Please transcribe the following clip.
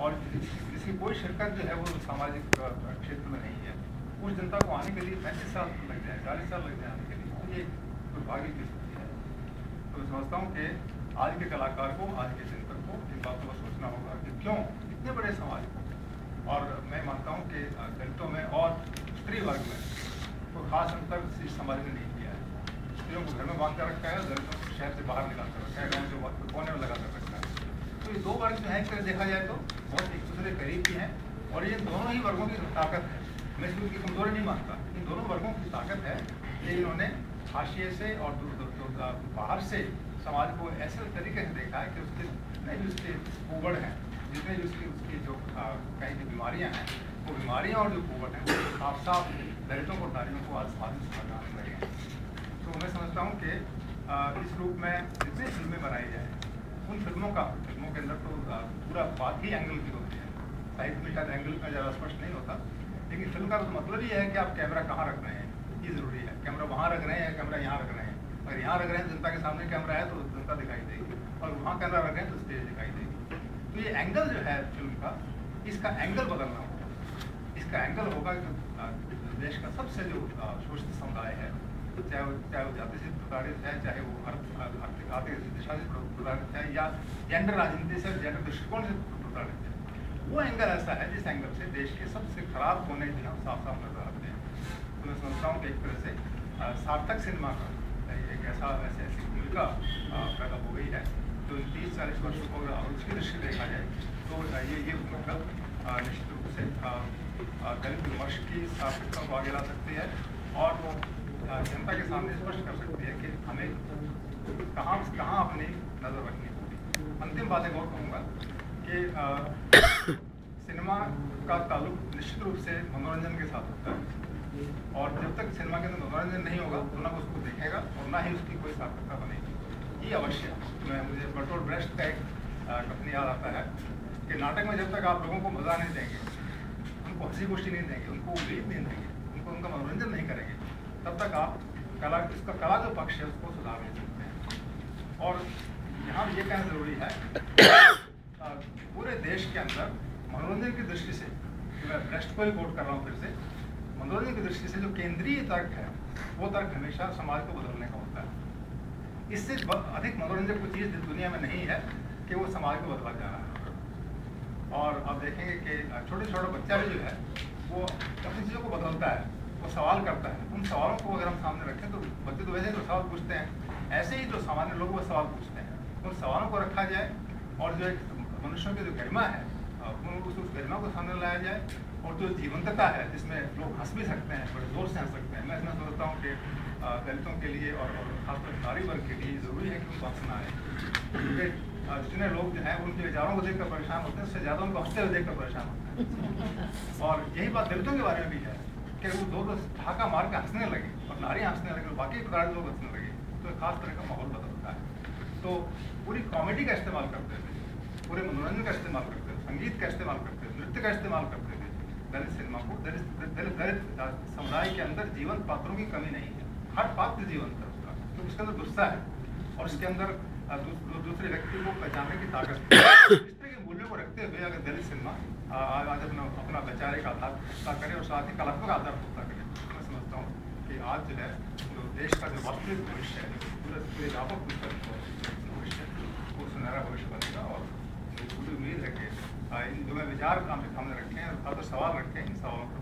और जिसकी कोई शिरकत जो है वो सामाजिक क्षेत्र में नहीं है, उस जनता को आने के लिए 35 साल लग जाए, 40 साल लग जाए आने के लिए, तो ये दुर्भाग्य की स्थिति है। तो मैं समझता हूँ कि आज के कलाकार को, आज के चिंतक को इन बातों पर सोचना होगा कि क्यों इतने बड़े समाज को, और मैं मानता हूँ कि दलितों में और स्त्री वर्ग में कोई खास अंतर इस समाज ने नहीं किया है। स्त्रियों को घर में बांध कर रखा है, दलितों को शहर से बाहर निकाल कर रखा है, गाँव से कोने में लगा कर रखा है। तो ये दो वर्ग जो है एक तरह देखा जाए तो बहुत एक दूसरे करीब भी हैं, और ये दोनों ही वर्गों की ताकत है। मैं इसकी उनकी कमजोरी नहीं मानता, इन दोनों वर्गों की ताकत है कि इन्होंने हाशिए से और बाहर से समाज को ऐसे तरीके से देखा है कि उसके जितने भी उसके कुबड़ हैं, जितने भी उसकी जो कहीं की बीमारियाँ हैं, वो बीमारियाँ और जो कुबड़ हैं वो साफ साफ दलितों को, नारियों को आसपास लगाने लगे हैं। तो मैं समझता हूँ कि इस रूप में जितनी फिल्में बनाई जाए, उन फिल्मों के अंदर तो पूरा बात ही एंगल की होती है। साहित्य में शायद एंगल का ज़्यादा स्पष्ट नहीं होता, लेकिन फिल्म का तो मतलब ही है कि आप कैमरा कहाँ रख रहे हैं, ये ज़रूरी है। कैमरा वहाँ रख रहे हैं, कैमरा यहाँ रख रहे हैं। अगर यहाँ रख रहे हैं जनता के सामने कैमरा है तो जनता दिखाई देगी, और वहाँ कैमरा रख रहे हैं तो स्टेज दिखाई देगी। तो ये एंगल जो है फिल्म का, इसका एंगल बदलना होगा। इसका एंगल होगा कि देश का सबसे जो शोषित समुदाय है, चाहे वो जाति से प्रताड़ित है, चाहे वो आर्थिक दिशा से प्रताड़ित है, या जेंडर राजनीति से, जेंडर दृष्टिकोण से प्रताड़ित है, वो एंगल ऐसा है जिस एंगल से देश के सबसे खराब होने जो है साफ साफ नजर आते हैं। तो मैं समझता हूँ कि एक तरह से सार्थक सिनेमा का एक ऐसी भूमिका पैदा हो गई है जो 30-40 वर्षों को अगर उसकी दृष्टि देखा जाए तो ये भूमिका निश्चित रूप से दलित विमर्श की सार्थकता को आगे ला सकती है, और वो जनता के सामने स्पष्ट कर सकती है कि हमें कहाँ अपनी नज़र रखनी होगी। अंतिम बात एक और कहूँगा कि सिनेमा का ताल्लुक निश्चित रूप से मनोरंजन के साथ होता है, और जब तक सिनेमा के अंदर मनोरंजन नहीं होगा तो ना उसको देखेगा और ना ही उसकी कोई सार्थकता बनेगी। ये अवश्य मुझे बर्टोल्ट ब्रेख्ट का एक कथन याद आता है कि नाटक में जब तक आप लोगों को मज़ा नहीं देंगे, उनको हंसी खुशी नहीं देंगे, उनको उम्मीद नहीं देंगे, उनका मनोरंजन नहीं करेंगे, तब तक आप कला जो पक्ष है उसको सुधार नहीं सकते हैं। और यहाँ ये कहना ज़रूरी है पूरे देश के अंदर मनोरंजन की दृष्टि से, मैं ब्रेख्ट को ही कोट कर रहा हूँ फिर से, मनोरंजन की दृष्टि से जो केंद्रीय तर्क है वो तर्क हमेशा समाज को बदलने का होता है। इससे अधिक मनोरंजन कोई चीज़ दुनिया में नहीं है कि वो समाज को बदला जा रहा है। और आप देखेंगे कि छोटे बच्चा भी जो है वो अपनी चीज़ों को बदलता है, वो सवाल करता है। उन सवालों को अगर हम सामने रखें तो बच्चे तो वैसे ही तो सवाल पूछते हैं, ऐसे ही जो सामान्य लोग वो सवाल पूछते हैं, उन सवालों को रखा जाए और जो एक मनुष्यों की जो गरिमा है उस गरिमा को सामने लाया जाए, और जो जीवंतता है जिसमें लोग हंस भी सकते हैं, बड़े जोर से हंस सकते हैं। मैं इसमें सोचता हूँ कि दलितों के लिए और खासकर नारी वर्ग के लिए ज़रूरी है कि उनको हंसना आए, क्योंकि जितने लोग जो हैं उनके विचारों को देखकर परेशान होते हैं, उससे ज़्यादा उनको हंसते हुए देखकर परेशान होते हैं। और यही बात दलितों के बारे में भी है कि वो दो ठहाका मार के हंसने लगे और नारियाँ हंसने लगे और बाकी प्रकार के लोग हंसने लगे, तो एक खास तरह का माहौल बदलता है। तो पूरी कॉमेडी का इस्तेमाल करते थे, पूरे मनोरंजन का इस्तेमाल करते थे, संगीत का इस्तेमाल करते थे, नृत्य का इस्तेमाल करते थे दलित सिनेमा को। दलित समुदाय के अंदर जीवंत पात्रों की कमी नहीं है, हर पात्र जीवंत है उसका, तो उसके अंदर गुस्सा है और उसके अंदर दूसरे व्यक्ति को पहचानने की ताकत है। इस तरह के मूल्यों को रखते हुए अगर दलित सिनेमा आज अपना वैचारिक आधार पुख्ता करे और साथ ही कलात्मक आधार पुख्ता करे, तो मैं समझता हूँ कि आज जो है जो देश का जो वास्तविक भविष्य है, पूरे व्यापक भविष्य, वो सुनहरा भविष्य बनेगा। और मुझे पूरी उम्मीद है कि इन जो मैं विचार आपके सामने रखे हैं और सवाल रखे हैं, इन सवालों पर